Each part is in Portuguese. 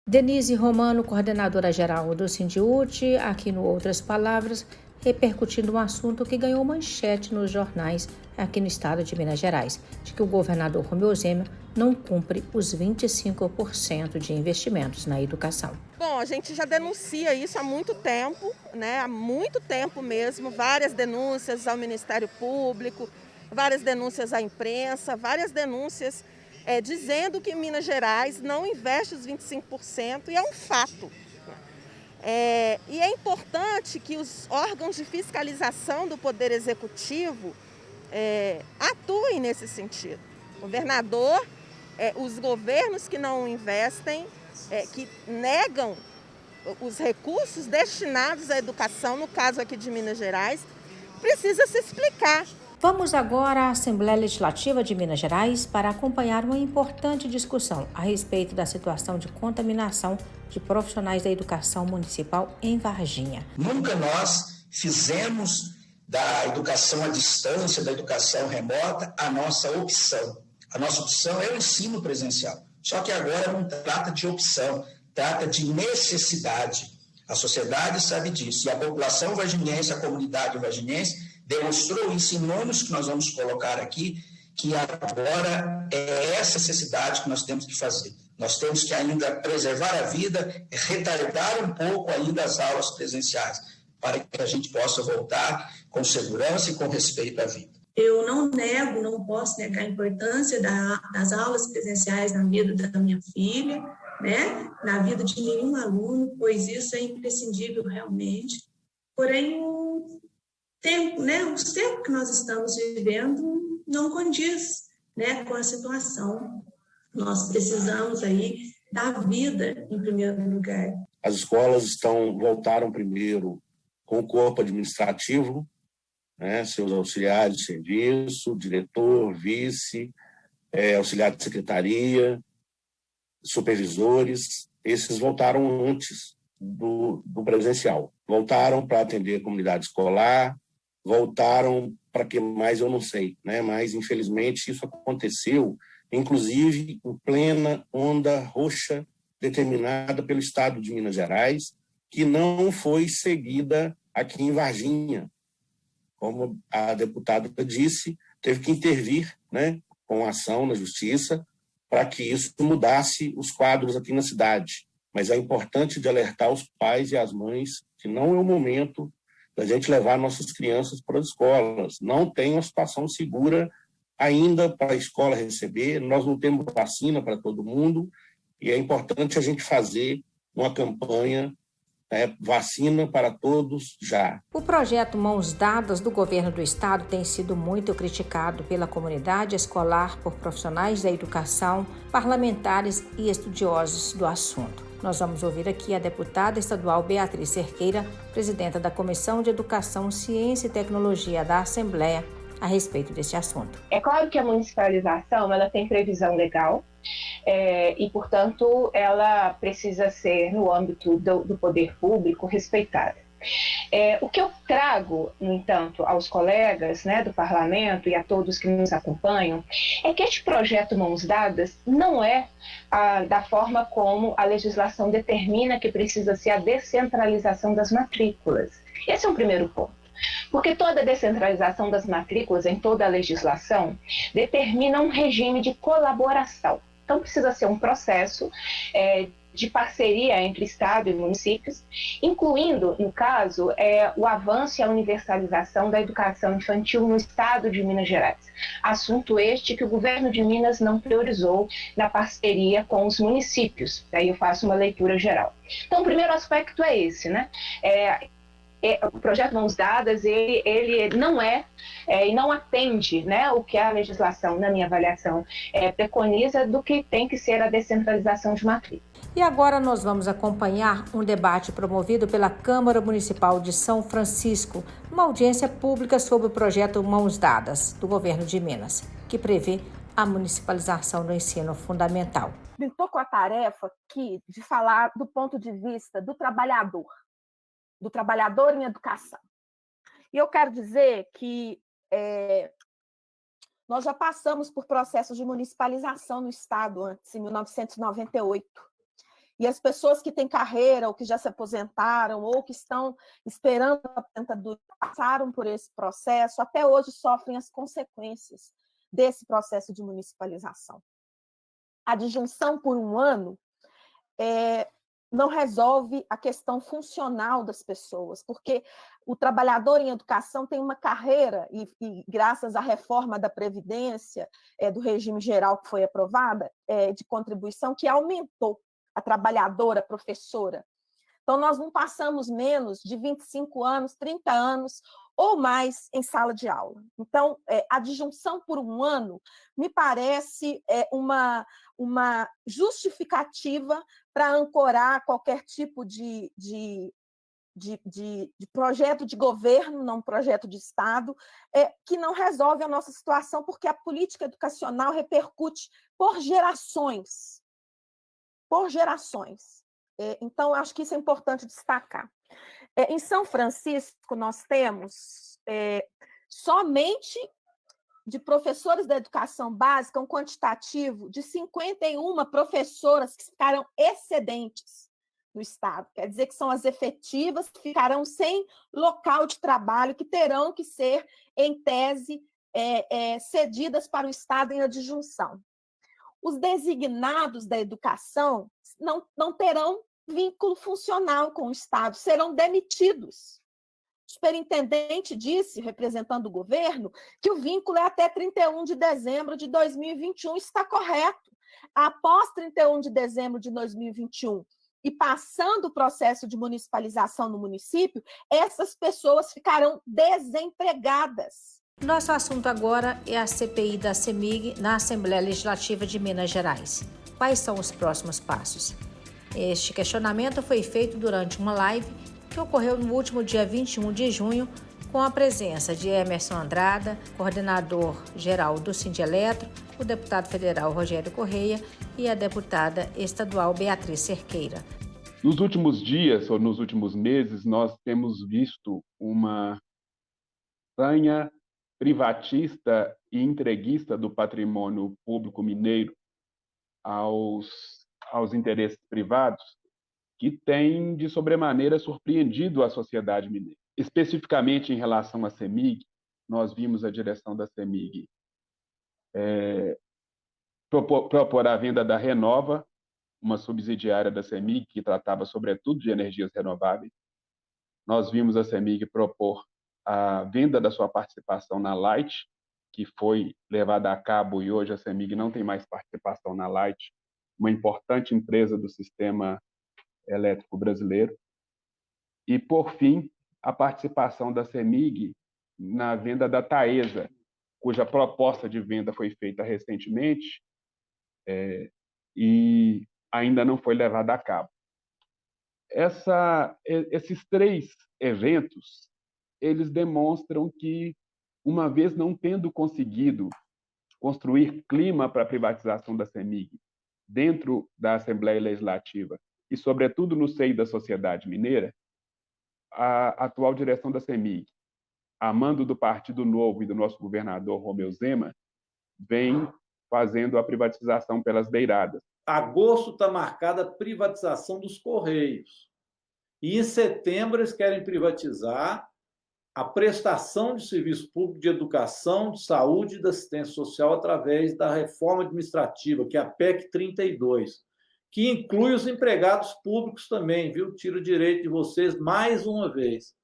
Denise Romano, coordenadora geral do Sindiúti, aqui no Outras Palavras, repercutindo um assunto que ganhou manchete nos jornais aqui no estado de Minas Gerais, de que o governador Romeu Zema não cumpre os 25% de investimentos na educação. Bom, a gente já denuncia isso há muito tempo, né? Há muito tempo mesmo, várias denúncias ao Ministério Público, várias denúncias à imprensa, várias denúncias dizendo que Minas Gerais não investe os 25% e é um fato. E é importante que os órgãos de fiscalização do Poder Executivo atuem nesse sentido. O governador, os governos que não investem, que negam os recursos destinados à educação, no caso aqui de Minas Gerais, precisa se explicar. Vamos agora à Assembleia Legislativa de Minas Gerais para acompanhar uma importante discussão a respeito da situação de contaminação de profissionais da educação municipal em Varginha. Nunca nós fizemos da educação à distância, da educação remota, a nossa opção. A nossa opção é o ensino presencial. Só que agora não trata de opção, trata de necessidade. A sociedade sabe disso. E a população varginhense, a comunidade varginhense, demonstrou isso em números que nós vamos colocar aqui, que agora é essa necessidade que nós temos que fazer. Nós temos que ainda preservar a vida, retardar um pouco ainda as aulas presenciais, para que a gente possa voltar com segurança e com respeito à vida. Eu não posso negar a importância das aulas presenciais na vida da minha filha, né? Na vida de nenhum aluno, pois isso é imprescindível realmente. Porém, os tempos que nós estamos vivendo não condiz, né, com a situação. Nós precisamos aí dar vida em primeiro lugar. As escolas voltaram primeiro com o corpo administrativo, né, seus auxiliares de serviço, diretor, vice, auxiliar de secretaria, supervisores. Esses voltaram antes do presencial. Voltaram para atender a comunidade escolar, voltaram para que mais eu não sei, né? Mas, infelizmente, isso aconteceu, inclusive, em plena onda roxa determinada pelo Estado de Minas Gerais, que não foi seguida aqui em Varginha. Como a deputada disse, teve que intervir, né, com ação na Justiça para que isso mudasse os quadros aqui na cidade. Mas é importante de alertar os pais e as mães que não é o momento da gente levar nossas crianças para as escolas. Não tem uma situação segura ainda para a escola receber, nós não temos vacina para todo mundo, e é importante a gente fazer uma campanha, vacina para todos já. O projeto Mãos Dadas do governo do estado tem sido muito criticado pela comunidade escolar, por profissionais da educação, parlamentares e estudiosos do assunto. Nós vamos ouvir aqui a deputada estadual Beatriz Cerqueira, presidenta da Comissão de Educação, Ciência e Tecnologia da Assembleia, a respeito desse assunto. É claro que a municipalização ela tem previsão legal e, portanto, ela precisa ser, no âmbito do poder público, respeitada. O que eu trago, no entanto, aos colegas, né, do parlamento e a todos que nos acompanham, é que este projeto Mãos Dadas não é da forma como a legislação determina que precisa ser a descentralização das matrículas. Esse é um primeiro ponto. Porque toda descentralização das matrículas em toda a legislação determina um regime de colaboração. Então, precisa ser um processo de parceria entre Estado e municípios, incluindo, no caso, o avanço e a universalização da educação infantil no Estado de Minas Gerais. Assunto este que o governo de Minas não priorizou na parceria com os municípios. Daí eu faço uma leitura geral. Então, o primeiro aspecto é esse, né? O projeto Mãos Dadas, ele não e não atende, né, o que a legislação, na minha avaliação, preconiza do que tem que ser a descentralização de matrícula. E agora nós vamos acompanhar um debate promovido pela Câmara Municipal de São Francisco, uma audiência pública sobre o projeto Mãos Dadas, do governo de Minas, que prevê a municipalização do ensino fundamental. Estou com a tarefa aqui de falar do ponto de vista do trabalhador em educação. E eu quero dizer que nós já passamos por processos de municipalização no Estado antes, em 1998. E as pessoas que têm carreira, ou que já se aposentaram, ou que estão esperando a aposentadoria, passaram por esse processo, até hoje sofrem as consequências desse processo de municipalização. A disjunção por um ano não resolve a questão funcional das pessoas, porque o trabalhador em educação tem uma carreira, e graças à reforma da Previdência, do regime geral que foi aprovada, de contribuição, que aumentou a trabalhadora, a professora. Então, nós não passamos menos de 25 anos, 30 anos ou mais em sala de aula. Então, a disjunção por um ano me parece uma justificativa para ancorar qualquer tipo de projeto de governo, não projeto de Estado, que não resolve a nossa situação, porque a política educacional repercute por gerações. Por gerações. Então, acho que isso é importante destacar. Em São Francisco, nós temos somente de professores da educação básica um quantitativo de 51 professoras que ficaram excedentes no Estado. Quer dizer que são as efetivas que ficarão sem local de trabalho, que terão que ser, em tese, cedidas para o Estado em adjunção. Os designados da educação não terão vínculo funcional com o Estado, serão demitidos. O superintendente disse, representando o governo, que o vínculo é até 31 de dezembro de 2021, está correto. Após 31 de dezembro de 2021, e passando o processo de municipalização no município, essas pessoas ficarão desempregadas. Nosso assunto agora é a CPI da CEMIG na Assembleia Legislativa de Minas Gerais. Quais são os próximos passos? Este questionamento foi feito durante uma live que ocorreu no último dia 21 de junho, com a presença de Emerson Andrada, coordenador geral do Sindeletro, o deputado federal Rogério Correia e a deputada estadual Beatriz Cerqueira. Nos últimos dias, ou nos últimos meses, nós temos visto uma sanha privatista e entreguista do patrimônio público mineiro aos interesses privados, que tem, de sobremaneira, surpreendido a sociedade mineira. Especificamente em relação à CEMIG, nós vimos a direção da CEMIG propor a venda da Renova, uma subsidiária da CEMIG, que tratava, sobretudo, de energias renováveis. Nós vimos a CEMIG propor a venda da sua participação na Light, que foi levada a cabo, e hoje a CEMIG não tem mais participação na Light, uma importante empresa do sistema elétrico brasileiro. E, por fim, a participação da CEMIG na venda da Taesa, cuja proposta de venda foi feita recentemente e ainda não foi levada a cabo. Esses três eventos, eles demonstram que, uma vez não tendo conseguido construir clima para a privatização da CEMIG dentro da Assembleia Legislativa e, sobretudo, no seio da sociedade mineira, a atual direção da CEMIG, a mando do Partido Novo e do nosso governador Romeu Zema, vem fazendo a privatização pelas beiradas. Agosto está marcada a privatização dos Correios. E em setembro eles querem privatizar a prestação de serviço público de educação, de saúde e de assistência social através da reforma administrativa, que é a PEC 32, que inclui os empregados públicos também, viu? Tira o direito de vocês mais uma vez.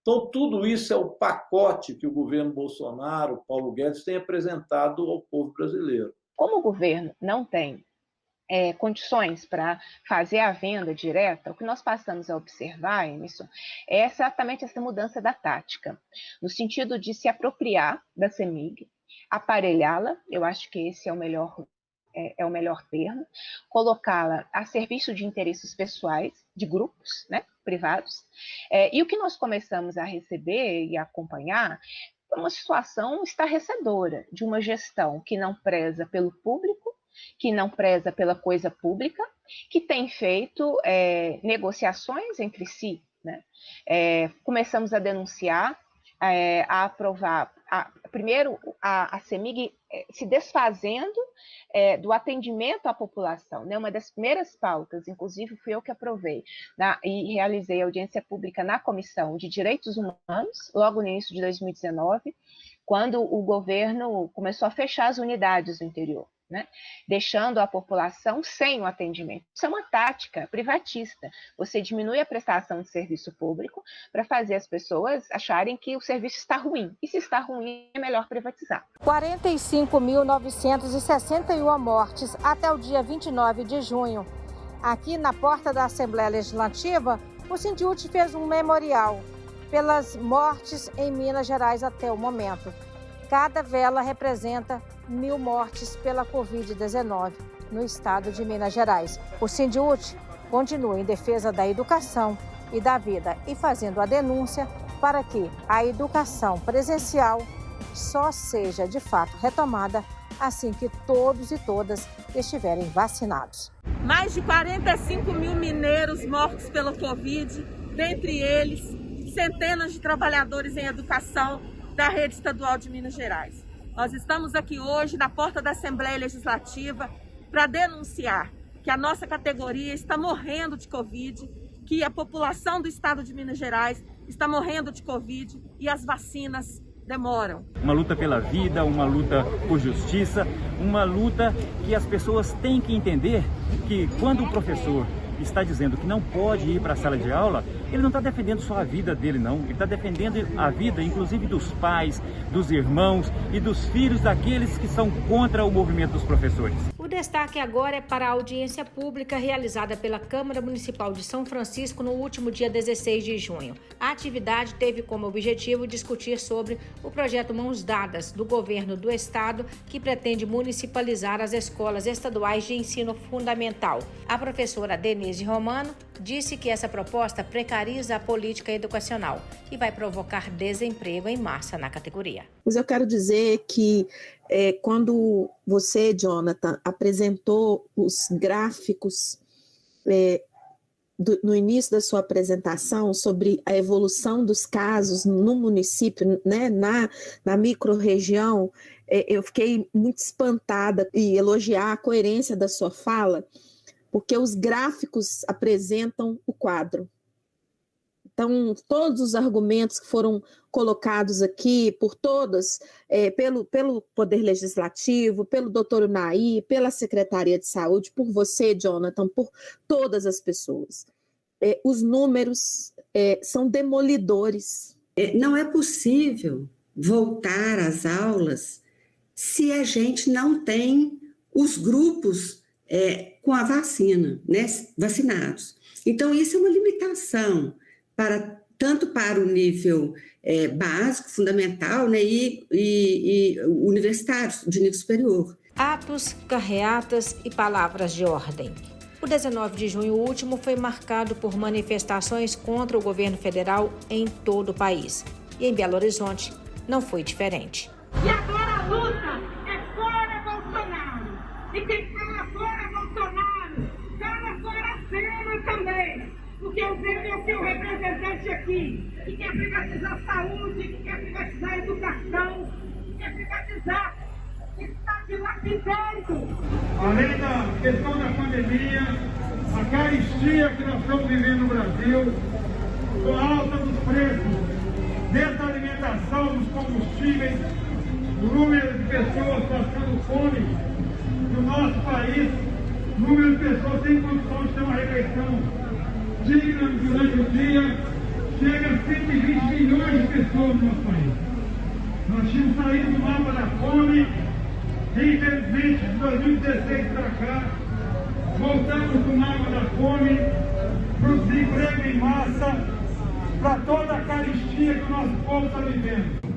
Então, tudo isso é o pacote que o governo Bolsonaro, Paulo Guedes, tem apresentado ao povo brasileiro. Como o governo não tem condições para fazer a venda direta, o que nós passamos a observar, Emerson, é exatamente essa mudança da tática, no sentido de se apropriar da CEMIG, aparelhá-la, eu acho que esse é o melhor termo, colocá-la a serviço de interesses pessoais, de grupos, né, privados, e o que nós começamos a receber e a acompanhar é uma situação estarrecedora de uma gestão que não preza pelo público, que não preza pela coisa pública, que tem feito negociações entre si, né? Começamos a denunciar a aprovar, primeiro, a CEMIG se desfazendo do atendimento à população, né? Uma das primeiras pautas, inclusive fui eu que aprovei, e realizei audiência pública na Comissão de Direitos Humanos, logo no início de 2019, quando o governo começou a fechar as unidades do interior, né? Deixando a população sem o atendimento. Isso é uma tática privatista. Você diminui a prestação de serviço público para fazer as pessoas acharem que o serviço está ruim. E se está ruim, é melhor privatizar. 45.961 mortes até o dia 29 de junho. Aqui na porta da Assembleia Legislativa, o Sindiúti fez um memorial pelas mortes em Minas Gerais até o momento. Cada vela representa 1.000 mortes pela Covid-19 no estado de Minas Gerais. O Sindiúti continua em defesa da educação e da vida e fazendo a denúncia para que a educação presencial só seja de fato retomada assim que todos e todas estiverem vacinados. Mais de 45 mil mineiros mortos pela Covid, dentre eles centenas de trabalhadores em educação da rede estadual de Minas Gerais. Nós estamos aqui hoje na porta da Assembleia Legislativa para denunciar que a nossa categoria está morrendo de Covid, que a população do estado de Minas Gerais está morrendo de Covid e as vacinas demoram. Uma luta pela vida, uma luta por justiça, uma luta que as pessoas têm que entender que quando o professor está dizendo que não pode ir para a sala de aula, ele não está defendendo só a vida dele, não. Ele está defendendo a vida, inclusive, dos pais, dos irmãos e dos filhos daqueles que são contra o movimento dos professores. O destaque agora é para a audiência pública realizada pela Câmara Municipal de São Francisco no último dia 16 de junho. A atividade teve como objetivo discutir sobre o projeto Mãos Dadas do governo do estado, que pretende municipalizar as escolas estaduais de ensino fundamental. A professora Denise Romano disse que essa proposta precariza a política educacional e vai provocar desemprego em massa na categoria. Mas eu quero dizer que quando você, Jonathan, apresentou os gráficos no início da sua apresentação sobre a evolução dos casos no município, né, na microrregião, eu fiquei muito espantada e elogiar a coerência da sua fala, porque os gráficos apresentam o quadro. Então, todos os argumentos que foram colocados aqui por todos, pelo Poder Legislativo, pelo doutor Unai, pela Secretaria de Saúde, por você, Jonathan, por todas as pessoas. Os números são demolidores. Não é possível voltar às aulas se a gente não tem os grupos com a vacina, né, vacinados. Então, isso é uma limitação, tanto para o nível básico, fundamental, né, e universitário, de nível superior. Atos, carreatas e palavras de ordem. O 19 de junho último foi marcado por manifestações contra o governo federal em todo o país. E em Belo Horizonte não foi diferente. E agora a luta é fora Bolsonaro. E quem fala fora Bolsonaro, fala fora a cena também. Porque o Zé é o seu representante aqui, que quer privatizar a saúde, que quer privatizar a educação, que quer privatizar, está dilapidando. Além da questão da pandemia, a carestia que nós estamos vivendo no Brasil, com a alta dos preços, desde a alimentação, dos combustíveis, o número de pessoas passando fome no nosso país, o número de pessoas sem condição de ter uma refeição digna durante o dia, chega a 120 milhões de pessoas no nosso país. Nós tínhamos saído do mapa da fome, e infelizmente de 2016 para cá, voltamos do mapa da fome para o desemprego em massa, para toda a carestia que o nosso povo está vivendo.